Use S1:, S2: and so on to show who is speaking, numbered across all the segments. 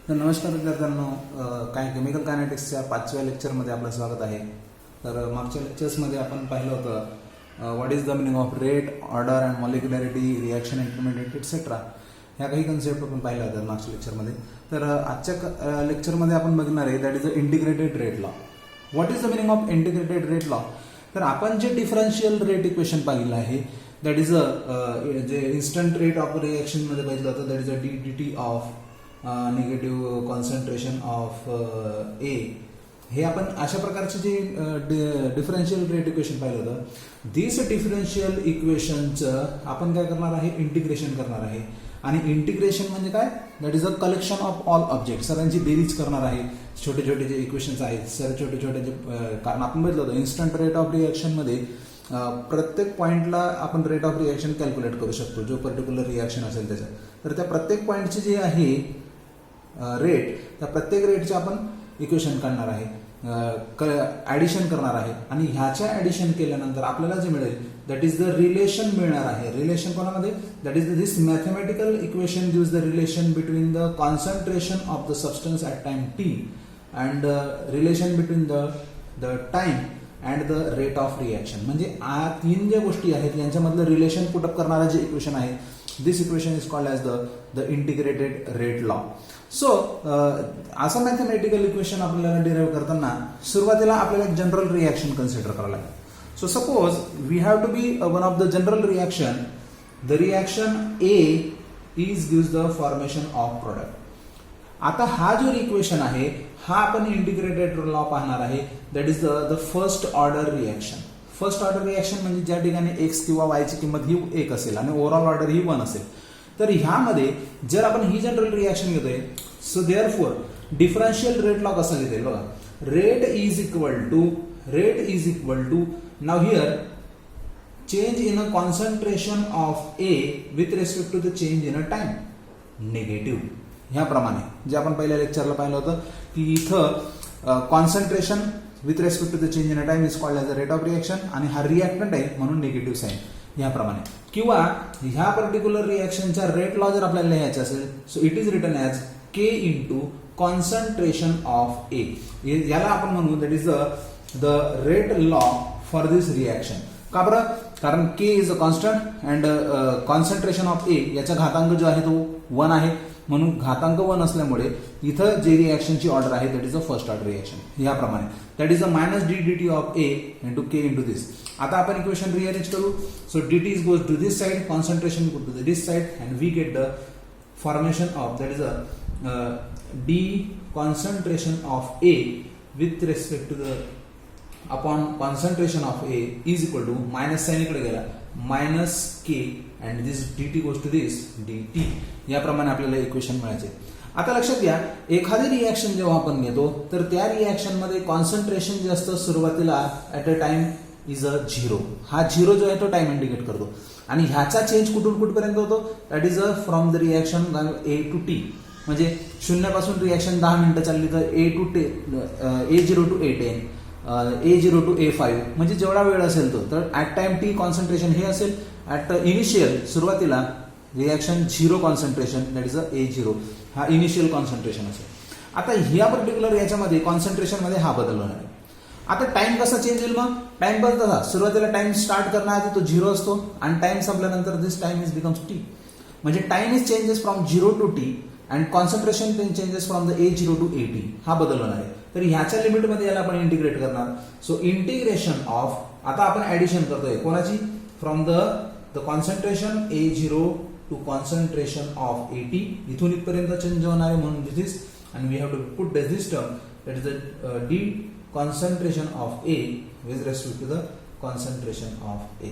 S1: तर नमस्कार विद्यार्थ्यांनो, काही केमिकल कायनेटिक्सच्या 5व्या लेक्चरमध्ये आपलं स्वागत आहे. तर मागच्या लेक्चर्समध्ये आपण पाहिलं होतं what is the meaning of rate, order and molecularity, reaction intermediate etcetera. ह्या काही कन्सेप्ट आपण पाहिल्या होत्या मागच्या लेक्चरमध्ये. तर आजच्या लेक्चरमध्ये आपण बघणार आहे that is the integrated rate law. What is the meaning of integrated rate law? तर आपण जे डिफरन्शियल रेट इक्वेशन पाहिलं आहे दॅट इज जे इन्स्टंट रेट ऑफ रिॲक्शनमध्ये पाहिलं होतं that is a D of negative concentration of A. हे आपण अशा प्रकारचे जे डिफरन्शियल रेट इक्वेशन पाहिलं होतं. दिस डिफरन्शियल इक्वेशनचं आपण काय करणार आहे, इंटिग्रेशन करणार आहे. आणि इंटिग्रेशन म्हणजे काय, that is a collection of all object. सर्वांची बेरीज करणार आहे. छोटे छोटे जे इक्वेशन्स आहेत सर छोटे छोटे जे, कारण आपण बघितलं होतं इन्स्टंट रेट ऑफ रिॲक्शनमध्ये प्रत्येक पॉईंटला आपण रेट ऑफ रिॲक्शन कॅल्क्युलेट करू शकतो, जो पर्टिक्युलर रिॲक्शन असेल त्याचं. तर त्या प्रत्येक पॉईंटची जे आहे रेट, त्या प्रत्येक रेटचे आपण इक्वेशन काढणार आहे, ॲडिशन करणार आहे. आणि ह्याच्या ॲडिशन केल्यानंतर आपल्याला जे मिळेल दॅट इज द रिलेशन मिळणार आहे. रिलेशन कोणामध्ये, that is this mathematical equation gives the relation between the concentration of the substance at time T and relation between the time and the rate of reaction. म्हणजे तीन ज्या गोष्टी आहेत यांच्यामधलं relation put up करणारं जे इक्वेशन आहे, this equation is called as the integrated rate law. So असं mathematical equation आपल्याला डिराईव्ह करताना सुरुवातीला आपल्याला एक जनरल रिॲक्शन कन्सिडर करावं लागेल. So suppose we have to be one of the general reaction. The reaction A is gives the formation of product. आता हा जो इक्वेशन आहे हा आपण इंटिग्रेटेड लॉ पाहणार आहे. That is the first order reaction. First order reaction म्हणजे ज्या ठिकाणी एक्स किंवा वायची किंमत ही 1 असेल आणि ओव्हरऑल ऑर्डर ही 1 असेल. तर ह्यामध्ये जर आपण ही जनरल रिॲक्शन घेतोय, so therefore differential rate law कसा घेतोय बघा. Rate is equal to now here change in a concentration of A with respect to the change in a time negative. ह्याप्रमाणे जे आपण पहिल्या लेक्चरला पाहिलं होतं की इथं concentration with respect to the change in a time is called as a rate of reaction आणि हा रिॲक्टंट आहे म्हणून निगेटिव्ह साईन. ह्याप्रमाणे किंवा ह्या पर्टिक्युलर रिॲक्शनचा रेट लॉ जर आपल्याला लिहायचा असेल, so it is written as K into concentration of A. याला आपण म्हणू that is the rate law for this reaction. का बरं, कारण K is a constant and concentration of A याचा घातांक जो आहे तो 1 आहे. म्हणून घातांक 1 असल्यामुळे इथं जे रिॲक्शनची ऑर्डर आहे that is a first order reaction. याप्रमाणे that is a minus D of A into K into this. आता आपण इक्वेशन रिअरेंज करू. So dt goes to this side, concentration goes to this side, and we get the formation of that is a d concentration of A with respect to the upon concentration of A is equal to minus sign इकडे गेला minus k and this dt goes to this dt. याप्रमाणे आपल्याला equation मिळायचे. आता लक्षात घ्या, एखादी reaction जेव्हा आपण घेतो तर त्या रिॲक्शन मध्ये कॉन्सन्ट्रेशन जे असतं सुरुवातीला at a time is a 0. हा 0 जो आहे तो टाइम इंडिकेट करतो. आणि ह्याचा चेंज कुठून कुठपर्यंत होतो, that is from the reaction A to T. म्हणजे 0 पासून रिॲक्शन 10 मिनिटं चालली तर A0 to A10, A0 to A5 म्हणजे जेवढा वेळ असेल तो. तर ऍट टाइम टी कॉन्सन्ट्रेशन हे असेल. ऍट इनिशियल सुरुवातीला reaction 0 concentration that is A0. हा इनिशियल कॉन्सन्ट्रेशन असेल. आता ह्या पर्टिक्युलर याच्यामध्ये कॉन्सन्ट्रेशन मध्ये हा बदल होणार आहे. आता टाइम कसा चेंज होईल, मग टाइम बदल तसा सुरुवातीला टाइम स्टार्ट करण्याआधी तो 0 असतो आणि टाइम संपल्यानंतर this time is becomes T. म्हणजे time is changes from 0 to T and concentration changes from the A0 to AT. हा बदल होणार आहे. तर ह्याच्या लिमिटमध्ये याला आपण इंटिग्रेट करणार. सो इंटिग्रेशन ऑफ, आता आपण ऍडिशन करतोय कोणाची, from the concentration A0 to concentration of AT. इथून इथपर्यंत चेंज होणार आहे म्हणून this and we have to put this term that is the D concentration of A with respect to the concentration of A.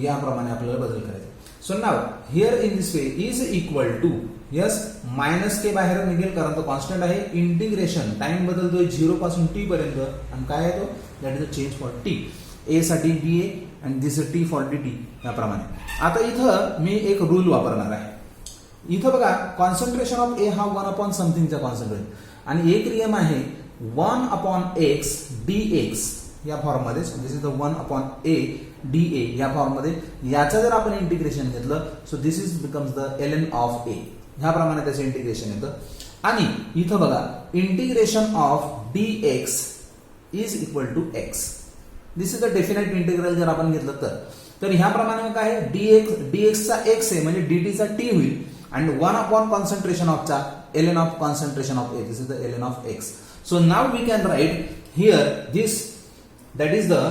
S1: याप्रमाणे आपल्याला बदल करायचा. So now here in this way is equal to, yes minus K बाहेर निघेल कारण तो constant आहे. Integration time बदलतोय 0 पासून टी पर्यंत आणि काय आहे तो, that is a change for T. A साठी B A and this T for D T. याप्रमाणे आता इथं मी एक रूल वापरणार आहे. इथं बघा कॉन्सन्ट्रेशन ऑफ ए हा 1 अपॉन समथिंगचा कॉन्सन्ट्रेशन आणि एक नियम आहे 1 अपॉन एक्स dx या फॉर्म मध्ये. This is the 1 upon A dA या फॉर्म मध्ये. याचं जर आपण इंटिग्रेशन घेतलं so this is becomes the ln of A. ह्याप्रमाणे त्याचं इंटिग्रेशन येतं. आणि इथं बघा integration of dx is equal to x. This is the definite integral जर आपण घेतलं तर ह्याप्रमाणे काय आहे dx चा x आहे म्हणजे dt चा t होईल and 1 upon concentration of चा ln of concentration of A. This is the ln of x. So now we can write here this, that is the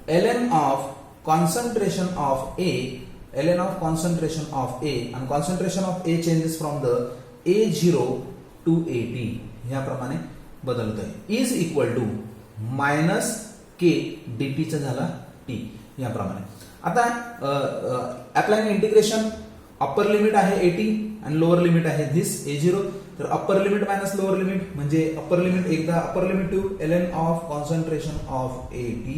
S1: ln of concentration of A, ln of concentration of A, and concentration of A changes from the A0 to AT ह्याप्रमाणे बदलत आहे is equal to minus k dt चा झाला t याप्रमाणे. आता applying integration upper limit आहे 80 आणि lower limit आहे दिस A0. तर upper limit minus lower limit म्हणजे अप्पर लिमिट एकदा अप्पर लिमिट ठेवू ln of concentration of AT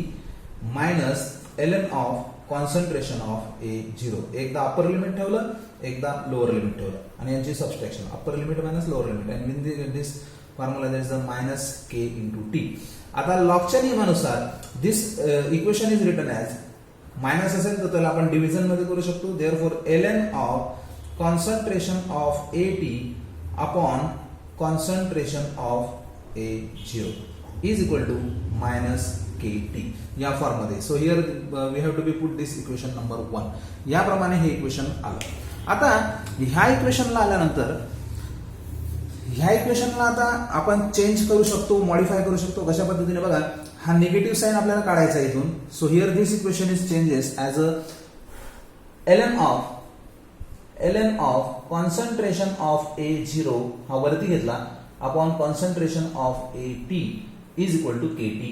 S1: minus ln of concentration of A0. एकदा अप्पर लिमिट ठेवलं एकदा लोअर लिमिट ठेवलं आणि यांची subtraction upper limit minus lower limit and in this formula that is the minus k into T. आता लॉगच्या नियमानुसार this equation is written as minus असेल तर त्याला आपण डिव्हिजन मध्ये करू शकतो. Therefore ln of concentration of AT upon concentration of A0 is equal to minus KT या फॉर्म मध्ये. So here we have to be put this equation number 1. याप्रमाणे हे इक्वेशन आलं. आता ह्या इक्वेशनला आल्यानंतर ह्या इक्वेशनला आता आपण चेंज करू शकतो, मॉडिफाय करू शकतो. कशा पद्धतीने बघा हा निगेटिव्ह साइन आपल्याला काढायचा आहे इथून. So here this equation is changes as a ln of concentration of A0 हा वरती घेतला upon concentration of AT is equal to KT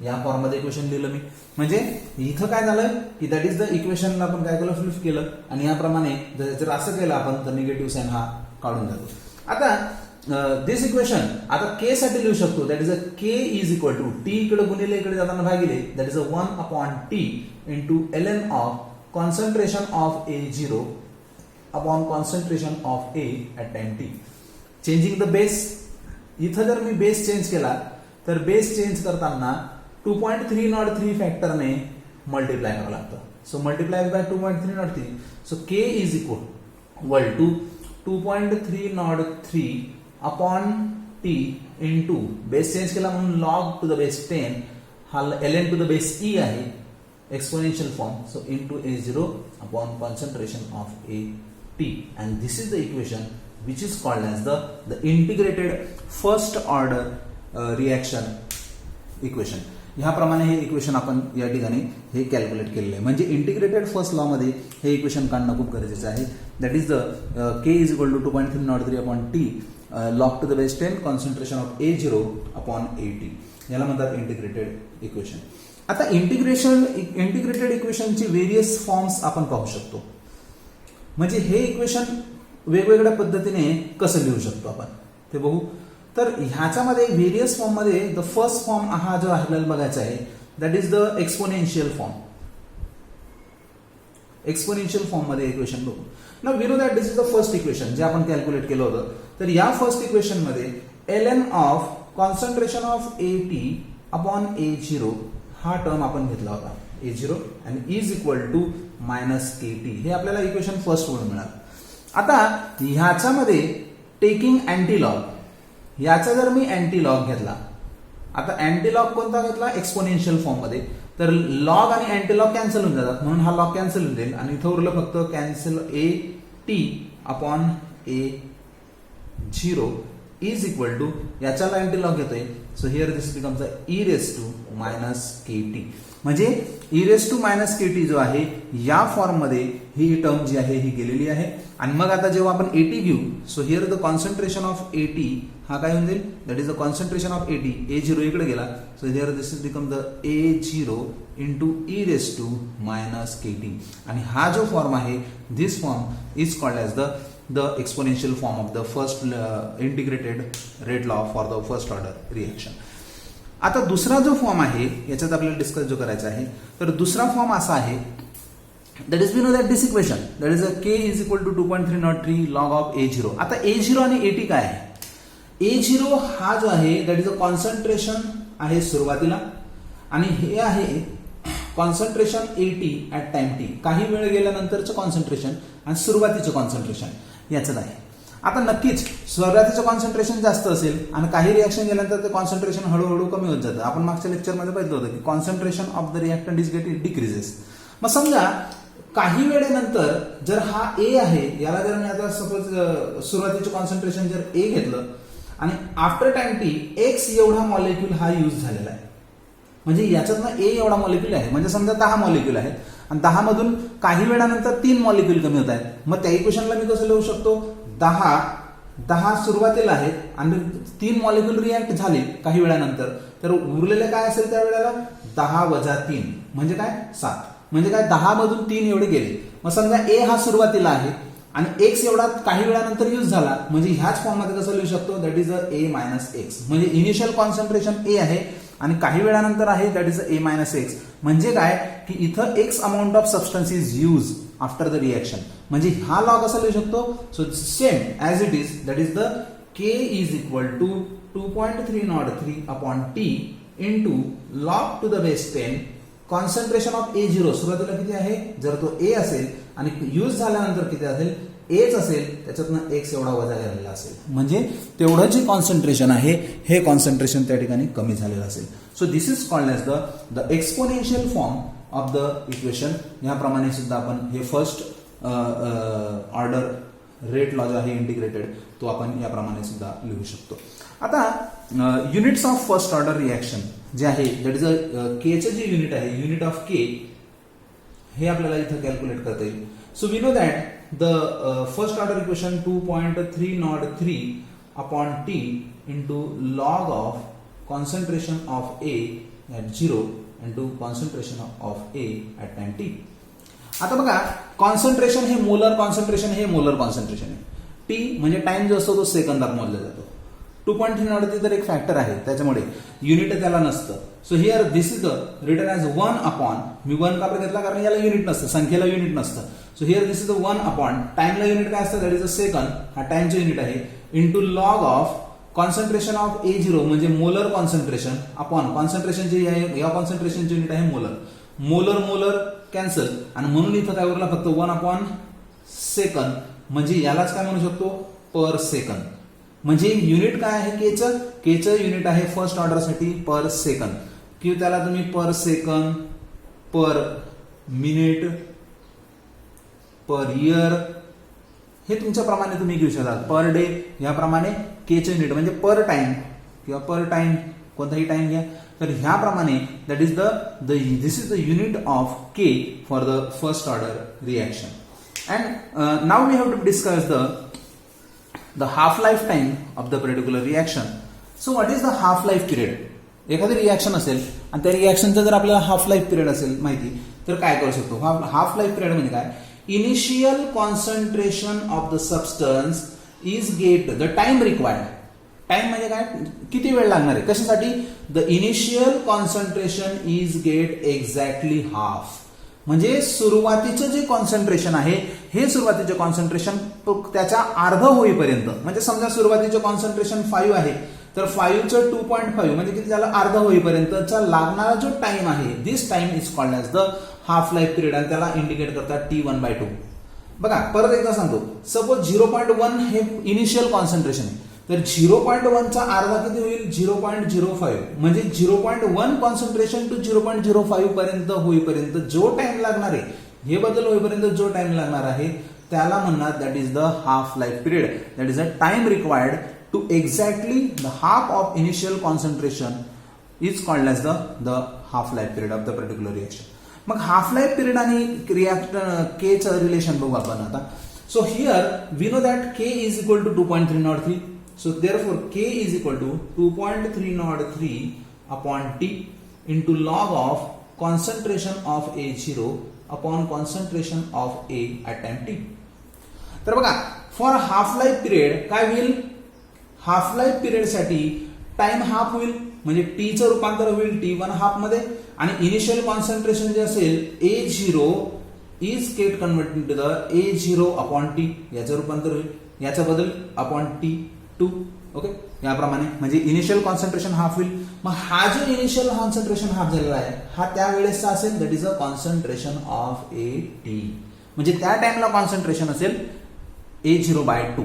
S1: या फॉर्म मध्ये इक्वेशन लिहिलं मी. म्हणजे इथं काय झालं की दॅट इज द इक्वेशनला आपण काय केलं फ्लिप केलं आणि याप्रमाणे जर असं केलं आपण तर निगेटिव्ह साइन हा काढून जातो. आता दिस इक्वेशन आता k साठी लिहू शकतो. That is a k is equal to t इकडे गुणिले इकडे जाताना भागिले that is a 1 upon t into ln of concentration of A0 upon concentration of A at time t. Changing the base. इथं जर मी बेस चेंज केला तर base change करताना 2.303 फॅक्टरने मल्टिप्लाय करावं लागतं. So multiply by 2.303. So k is equal to 2.303 upon t into base change केला म्हणून log to the base 10 हा ln to the base e आहे exponential form. So into A0 upon concentration of AT and this is the equation which is called as the integrated first order reaction equation. ह्याप्रमाणे हे equation आपण या ठिकाणी हे calculate केलेलं आहे. म्हणजे इंटिग्रेटेड फर्स्ट लॉ मध्ये हे इक्वेशन काढणं खूप गरजेचं आहे. That is the k is equal to 2.303 upon t log to the base 10 concentration of A0 upon AT याला म्हणतात इंटिग्रेटेड इक्वेशन. आता इंटिग्रेटेड इक्वेशनची व्हेरियस फॉर्म्स आपण पाहू शकतो. म्हणजे हे इक्वेशन वेगवेगळ्या पद्धतीने कसं लिहू शकतो आपण ते बघू. तर ह्याच्यामध्ये व्हेरियस फॉर्म मध्ये द फर्स्ट फॉर्म हा जो आपल्याला बघायचा आहे that is the exponential form. Exponential form मध्ये इक्वेशन बघू. Now we know that this is the first equation जे आपण कॅल्क्युलेट केलं होतं. तर या फर्स्ट इक्वेशन मध्ये ln of concentration of AT upon A0 हा टर्म आपण घेतला होता A0 आणि is equal to minus KT हे आपल्याला इक्वेशन फर्स्ट वरून मिळालं. आता ह्याच्यामध्ये टेकिंग अँटीलॉग याचा जर मी अँटीलॉग घेतला. आता अँटीलॉग कोणता घेतला एक्सपोनेन्शियल फॉर्म मध्ये. तर लॉग आणि अँटीलॉग कॅन्सल होऊन जातात म्हणून हा लॉग कॅन्सल होऊन जाईल आणि इथं उरलं फक्त cancel AT upon A0 is equal to याच्याला अँटीलॉग घेतोय. So here this becomes e raise to minus KT. म्हणजे e raise to minus KT जो आहे या फॉर्म मध्ये ही टर्म जी आहे ही गेलेली आहे. आणि मग आता जेव्हा आपण AT घेऊ so here the concentration of AT हा काय होऊन जाईल that is the concentration of AT A0 इकडे गेला. So here this is become the A0 into e raise to minus KT. आणि हा जो फॉर्म आहे this form is called as the exponential form of the first integrated rate law for the first order reaction. आता दुसरा जो form आहे याच्यात आपल्याला डिस्कस जो करायचा आहे तर दुसरा फॉर्म असा आहे that is we know that this equation that is a k is equal to 2.303 log of A0. आता A0 आणि AT काय आहे. A0 हा जो आहे दॅट इज अ कॉन्सन्ट्रेशन आहे सुरुवातीला आणि हे आहे concentration AT at time t काही वेळ गेल्यानंतरचं कॉन्सन्ट्रेशन आणि सुरुवातीचं कॉन्सन्ट्रेशन याचं आहे. आता नक्कीच सुरुवातीचं कॉन्सन्ट्रेशन जास्त असेल आणि काही रिॲक्शन गेल्यानंतर ते कॉन्सन्ट्रेशन हळूहळू कमी होत जातं. आपण मागच्या लेक्चरमध्ये पाहिलं होतं की concentration of the reactant is get decreases. मग समजा काही वेळेनंतर जर हा ए आहे, याला जर मी आता सपोज सुरुवातीचं कॉन्सन्ट्रेशन जर ए घेतलं आणि आफ्टर टाइम टी एक्स एवढा मॉलिक्यूल हा यूज झालेला आहे, म्हणजे याच्यातनं ए एवढा मॉलिक्यूल आहे, म्हणजे समजा 10 मॉलिक्यूल आहेत आणि 10 मधून काही वेळानंतर 3 मॉलिक्यूल कमी होत आहेत. मग त्या इक्वेशनला मी कसं लिहू शकतो, 10 सुरुवातीला आहेत आणि 3 मॉलिक्यूल रिॲक्ट झाले काही वेळानंतर, तर उरलेले काय असेल त्या वेळेला 10 वजा 3 म्हणजे काय 7, म्हणजे काय 10 मधून 3 एवढे गेले. मग समजा ए हा सुरुवातीला आहे आणि एक्स एवढा काही वेळानंतर यूज झाला, म्हणजे ह्याच फॉर्ममध्ये कसं लिहू शकतो, that is A minus X. म्हणजे इनिशियल कॉन्सन्ट्रेशन ए आहे आणि काही वेळानंतर आहे that is A minus X. म्हणजे काय की इथं X amount of substance is use after the reaction. म्हणजे हा लॉ कसा लिहू शकतो, so same as it is, that is the K is equal to 2.303 upon T into log to the base 10 concentration of A zero. सुरुवातीला किती आहे, जर तो ए असेल आणि यूज झाल्यानंतर किती असेल, एच असेल, त्याच्यातनं एक्स एवढा वजा झालेला असेल, म्हणजे तेवढं जे कॉन्सन्ट्रेशन आहे हे कॉन्सन्ट्रेशन त्या ठिकाणी कमी झालेलं असेल. So this is called as the exponential form of the equation. याप्रमाणे सुद्धा आपण हे फर्स्ट ऑर्डर रेट लॉ जो आहे इंटिग्रेटेड तो आपण याप्रमाणे सुद्धा लिहू शकतो. आता units of first order reaction जे आहे दॅट इज केचं जे युनिट आहे, युनिट ऑफ के, हे आपल्याला इथं कॅल्क्युलेट करता येईल. So we know that the first order equation 2.303 upon t into log of concentration of A at 0 into concentration of A at time t. आता बघा कॉन्सन्ट्रेशन हे मोलर कॉन्सन्ट्रेशन, हे मोलर कॉन्सन्ट्रेशन आहे. टी म्हणजे time जो असतो तो सेकंदात मोजला जातो. 2.3 तर एक फॅक्टर आहे त्याच्यामुळे युनिट त्याला नसतं. So here this is the written as 1 upon, मी 1 का घेतला कारण याला युनिट नसतं, संख्येला युनिट नसतं. So here this is the 1 upon टाइमला युनिट काय असतं, दॅट इज अ सेकंड, हा टाइमचं युनिट आहे, into log of concentration of A zero म्हणजे मोलर कॉन्सन्ट्रेशन अपॉन कॉन्सन्ट्रेशन जे आहे, या कॉन्सन्ट्रेशनचे युनिट आहे मोलर. मोलर मोलर कॅन्सल आणि म्हणून इथं काय उरला फक्त 1 अपॉन सेकंद, म्हणजे यालाच काय म्हणू शकतो, पर सेकंद. म्हणजे युनिट काय आहे केचं युनिट आहे फर्स्ट ऑर्डर साठी पर सेकंद, किंवा त्याला तुम्ही per second, per minute, per year हे तुमच्याप्रमाणे तुम्ही घेऊ शकता. पर डे याप्रमाणे केचं युनिट म्हणजे पर टाइम किंवा पर टाइम कोणताही टाइम घ्या. तर ह्याप्रमाणे that is this is the unit of K for the first order reaction. And now we have to discuss the half life time of the particular reaction. So what is the half life period? एखादी reaction असेल आणि त्या रिॲक्शनचा जर आपल्याला half life period असेल माहिती, तर काय करू शकतो. हाफ लाईफ पिरियड म्हणजे काय, initial concentration of the substance is get the time required. Time म्हणजे काय, किती वेळ लागणार आहे कशासाठी, the initial concentration is get exactly half. म्हणजे सुरुवातीचं जे कॉन्सन्ट्रेशन आहे हे सुरुवातीचे कॉन्सन्ट्रेशन त्याच्या अर्ध होईपर्यंत, म्हणजे समजा सुरुवातीचे कॉन्सन्ट्रेशन 5 आहे तर 5चं 2.5 म्हणजे किती झालं, अर्ध होईपर्यंतचा लागणारा जो टाइम आहे, this time is called as the half life period आणि त्याला इंडिकेट करतात T1/2. बघा परत एकदा सांगतो, सपोज 0.1 हे इनिशियल कॉन्सन्ट्रेशन आहे, तर 0.1चा अर्धा किती होईल, 0.05 म्हणजे 0.1 कॉन्सन्ट्रेशन टू 0.05 पर्यंत होईपर्यंत जो टाइम लागणार आहे, हे बदल होईपर्यंत जो टाइम लागणार आहे त्याला म्हणणार that is the half life period. That is a time required to exactly the half of initial concentration is called as the half life period of the particular reaction. मग हाफ लाईफ पिरियड आणि केचं relation बघू आपण आता. So here we know that K is equal to 2.303. So therefore K is equal to 2.303 upon T into log of concentration of A0 upon concentration of A at time T. तर बघा for half life period काय होईल, half life period साठी time half होईल म्हणजे टीचं रूपांतर होईल T1 हाफ मध्ये आणि इनिशियल कॉन्सन्ट्रेशन जे असेल A0 is get converted to the A0 upon T, याचं रूपांतर होईल याचा बदल अपॉन T2. ओके, याप्रमाणे म्हणजे इनिशियल कॉन्सन्ट्रेशन हाफ होईल. मग हा जो इनिशियल कॉन्सन्ट्रेशन हाफ झालेला आहे हा त्यावेळेसचा असेल, that is a concentration of A T. म्हणजे त्या टाइमला कॉन्सन्ट्रेशन असेल A0/2.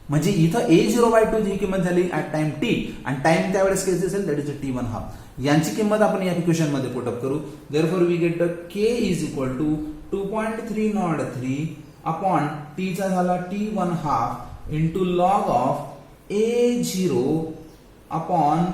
S1: म्हणजे इथं A0/2 ही किंमत झाली ऍट टाइम टी आणि टाइम त्यावेळेस किती असेल दॅट इज T1 हाफ. यांची किंमत आपण या इक्वेशन मध्ये पुटअप करू. Therefore we get K is equal to 2.303 upon T चा झाला T1 half into log of A0 upon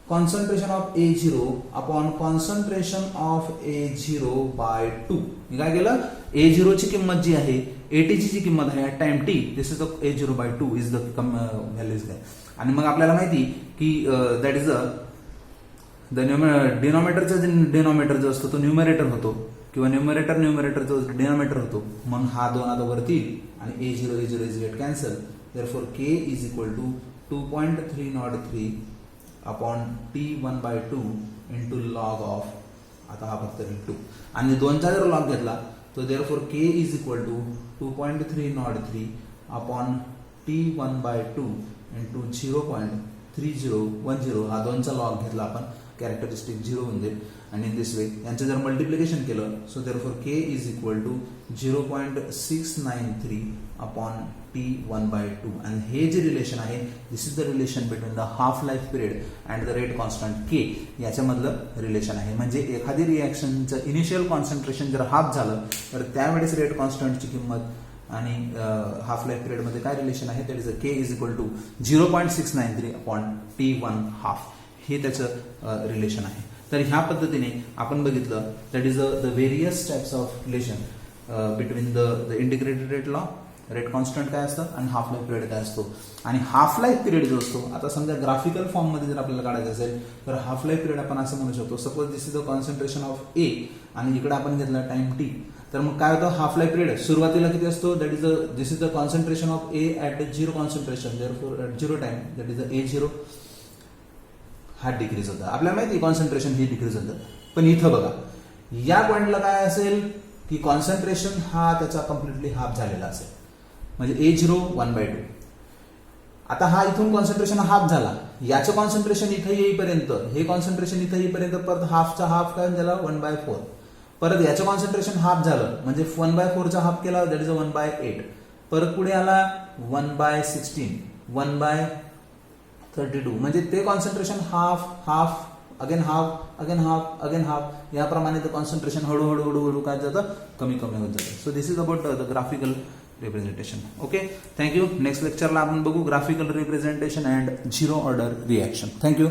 S1: concentration of A0 upon concentration of A0/2. मी काय केलं, A0 ची किंमत जी आहे AT ची किंमत आहे time T, this is the A0/2 is the values काय. आणि मग आपल्याला माहिती की दॅट इज द डिनॉमिनेटरचा डिनॉमिनेटर जो असतो तो न्यूमरेटर होतो किंवा न्यूमरेटर जो डिनॉमिनेटर होतो, म्हणून हा 2 आता वरती आणि A0 is get cancel. Therefore K is equal to 2.303 upon T1/2 into log of, आता हा फक्त 2 आणि 2चा जर लॉग घेतला तो therefore K is equal to 2.303 upon T1/2 into 0.3010. हा 2चा लॉग घेतला आपण, कॅरेक्टरिस्टिक 0 होऊन जाईल आणि इन दिस वे यांचं जर मल्टिप्लिकेशन केलं so therefore K is equal to 0.693 upon T1/2. आणि हे जे रिलेशन आहे this is the relation between the half life period and the rate constant K, याच्यामधलं रिलेशन आहे. म्हणजे एखादी रिॲक्शनचं इनिशियल कॉन्सन्ट्रेशन जर हाफ झालं तर त्यावेळेस रेट कॉन्स्टंटची किंमत आणि हाफ लाईफ पिरियड मध्ये काय रिलेशन आहे, that is K is equal to 0.693 upon T1 half, हे त्याचं रिलेशन आहे. तर ह्या पद्धतीने आपण बघितलं that is the various types of relation between the integrated rate law, rate constant काय असतं आणि हाफ लाईफ पिरियड काय असतो. आणि हाफ लाईफ पिरियड जो असतो, आता समजा ग्राफिकल फॉर्म मध्ये जर आपल्याला काढायचं असेल तर हाफ लाईफ पिरियड आपण असं म्हणू शकतो, suppose this is the concentration of A आणि इकडे आपण घेतला टाइम T, तर मग काय होतं हाफ लाईफ पिरियड सुरुवातीला किती असतो, that is this is the concentration of A at 0 concentration, therefore at 0 time that is A0 हा डिक्रीज होता. आपल्याला माहिती कॉन्सन्ट्रेशन ही डिक्रीज होतं. पण इथं बघा या पॉइंटला काय असेल की कॉन्सन्ट्रेशन हा त्याचा कम्प्लिटली हाफ झालेला असेल, म्हणजे A0 1/2. आता हा इथून कॉन्सन्ट्रेशन हाफ झाला, याचं कॉन्सन्ट्रेशन इथं येईपर्यंत, हे कॉन्सन्ट्रेशन इथं येईपर्यंत परत हाफचा हाफ काय झाला 1/4. परत याचं कॉन्सन्ट्रेशन हाफ झालं म्हणजे 1/4चा हाफ केला दॅट इज 1/8. परत पुढे आला 1/16, 1/32, म्हणजे ते concentration half half again half again half again half, याप्रमाणे ते कॉन्सन्ट्रेशन हळूहळू काय जातं, कमी होत जातं. So this is about the graphical representation. Okay, thank you. Next लेक्चरला आपण बघू graphical representation and zero order reaction. Thank you.